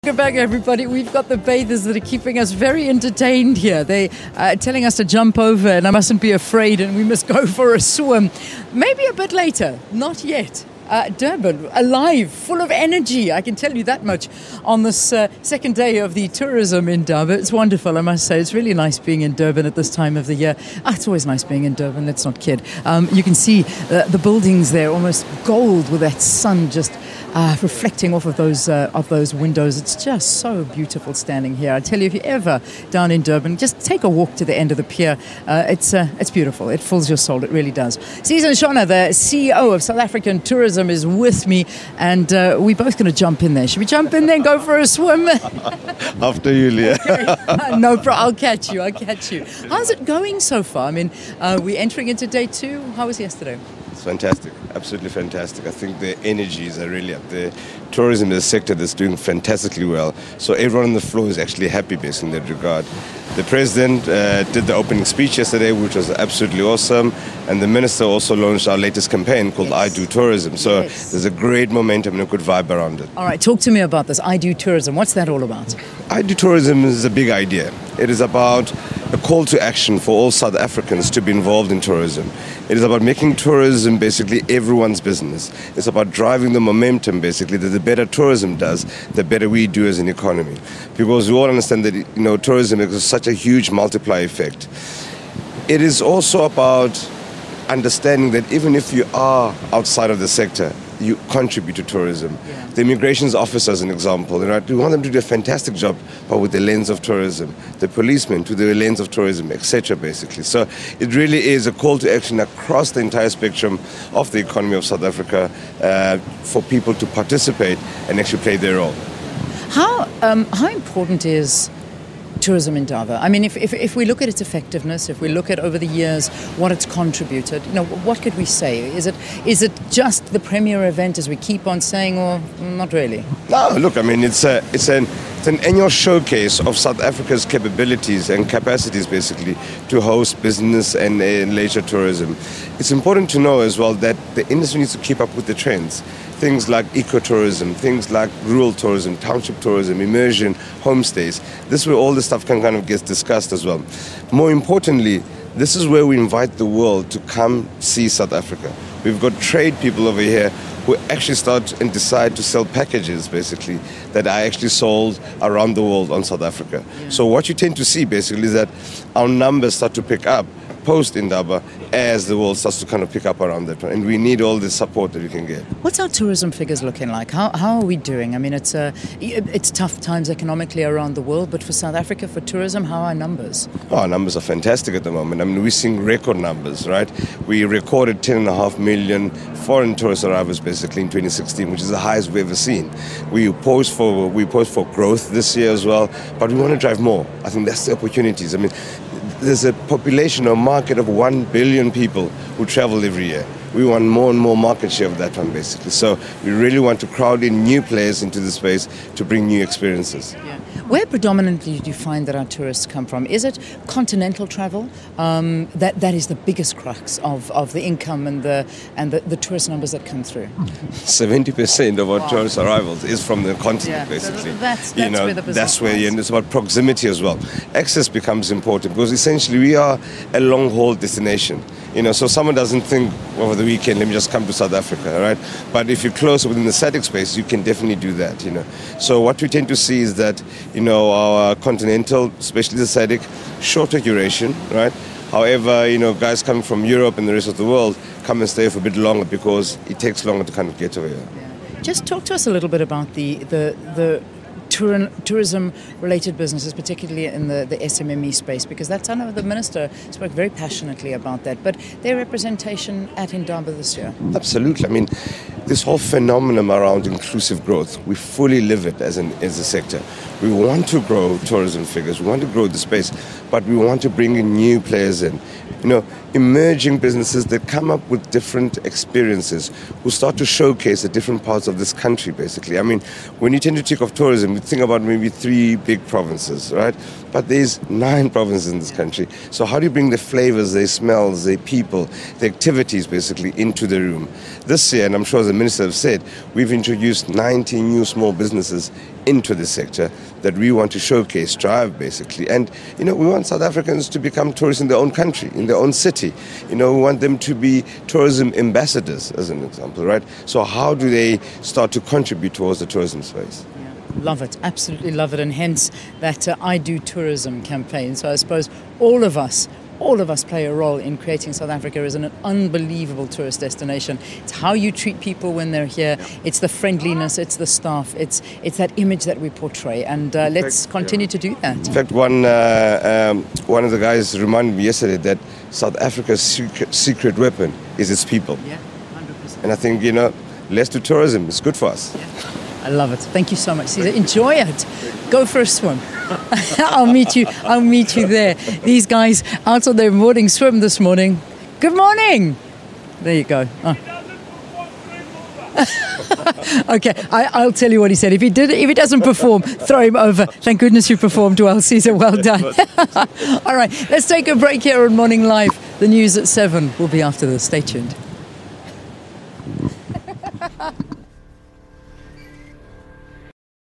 Welcome back, everybody. We've got the bathers that are keeping us very entertained here. They are telling us to jump over and I mustn't be afraid and we must go for a swim. Maybe a bit later, not yet. Durban, alive, full of energy, I can tell you that much, on this second day of the tourism in Indaba. It's wonderful, I must say. It's really nice being in Durban at this time of the year. It's always nice being in Durban, let's not kid. You can see the buildings there, almost gold with that sun just reflecting off of those windows. It's just so beautiful standing here. I tell you, if you're ever down in Durban, just take a walk to the end of the pier. It's beautiful. It fills your soul. It really does. Sisa Ntshona, the CEO of South African Tourism, is with me, and we're both going to jump in there. Should we jump in there and go for a swim? After you, Leah. Okay. No problem. I'll catch you. How's it going so far? I mean, we're entering into day 2. How was yesterday? It's fantastic, absolutely fantastic. I think the energies are really up there. Tourism is a sector that's doing fantastically well. So everyone on the floor is actually happy based in that regard. The president did the opening speech yesterday, which was absolutely awesome. And the minister also launched our latest campaign called I Do Tourism. So there's a great momentum and a good vibe around it. All right, talk to me about this I Do Tourism. What's that all about? I Do Tourism is a big idea. It is about a call to action for all South Africans to be involved in tourism. It is about making tourism basically everyone's business. It's about driving the momentum basically that the better tourism does, the better we do as an economy. Because we all understand that tourism is such a huge multiplier effect. It is also about understanding that even if you are outside of the sector, you contribute to tourism. Yeah. The immigrations officer, as an example, right? We want them to do a fantastic job, but with the lens of tourism. The policemen to the lens of tourism, etc. basically. So it really is a call to action across the entire spectrum of the economy of South Africa for people to participate and actually play their role. How important is tourism in Indaba? I mean, if we look at its effectiveness, if we look at over the years what it's contributed, what could we say? Is it just the premier event, as we keep on saying, or not really? No, look, I mean, it's an annual showcase of South Africa's capabilities and capacities, basically, to host business and leisure tourism. It's important to know as well that the industry needs to keep up with the trends. Things like ecotourism, things like rural tourism, township tourism, immersion, homestays. This is where all this stuff can kind of get discussed as well. More importantly, this is where we invite the world to come see South Africa. We've got trade people over here who actually start and decide to sell packages, basically, that are actually sold around the world on South Africa. Yeah. So what you tend to see, basically, is that our numbers start to pick up post-Indaba as the world starts to kind of pick up around that. And we need all the support that we can get. What's our tourism figures looking like? How are we doing? I mean, it's tough times economically around the world, but for South Africa, for tourism, how are our numbers? Our numbers are fantastic at the moment. I mean, we're seeing record numbers, right? We recorded 10.5 million foreign tourist arrivals basically in 2016, which is the highest we've ever seen. We post for growth this year as well, but we want to drive more. I think that's the opportunities. I mean, there's a population or market of 1 billion people who travel every year. We want more and more market share of that one, basically. So we really want to crowd in new players into the space to bring new experiences. Yeah. Where predominantly do you find that our tourists come from? Is it continental travel? That is the biggest crux of the income and the tourist numbers that come through. 70% of our tourist arrivals is from the continent, basically. So that's where the business that's where it's about proximity as well. Access becomes important because essentially we are a long-haul destination. So someone doesn't think over the weekend, let me just come to South Africa, right? But if you're close within the SADC space, you can definitely do that, So what we tend to see is that, our continental, especially the SADC, shorter duration, right? However, guys coming from Europe and the rest of the world come and stay for a bit longer because it takes longer to kind of get over here. Yeah. Just talk to us a little bit about the tourism-related businesses, particularly in the SMME space, because I know the minister spoke very passionately about that, but their representation at Indaba this year. Absolutely. I mean, this whole phenomenon around inclusive growth, we fully live it as a sector. We want to grow tourism figures, we want to grow the space, but we want to bring in new players in. Emerging businesses that come up with different experiences, who start to showcase the different parts of this country, basically. I mean, when you tend to think of tourism, think about maybe 3 big provinces, right? But there's 9 provinces in this country. So how do you bring the flavors, the smells, the people, the activities basically into the room? This year, and I'm sure as the minister have said, we've introduced 19 new small businesses into the sector that we want to showcase, drive basically. And, we want South Africans to become tourists in their own country, in their own city. We want them to be tourism ambassadors, as an example, right? So how do they start to contribute towards the tourism space? Love it, absolutely love it, and hence that I Do Tourism campaign. So I suppose all of us play a role in creating South Africa as an unbelievable tourist destination. It's how you treat people when they're here. It's the friendliness, it's the staff, it's that image that we portray, and let's continue to do that. In fact, one of the guys reminded me yesterday that South Africa's secret weapon is its people. Yeah, 100%. And I think, let's do tourism. It's good for us. Yeah. I love it. Thank you so much, Sisa. Enjoy it. Go for a swim. I'll meet you there. These guys out on their morning swim this morning. Good morning. There you go. Oh. Okay, I'll tell you what he said. If he doesn't perform, throw him over. Thank goodness you performed well, Caesar. Well done. All right, let's take a break here on Morning Live. The news at 7 will be after this. Stay tuned.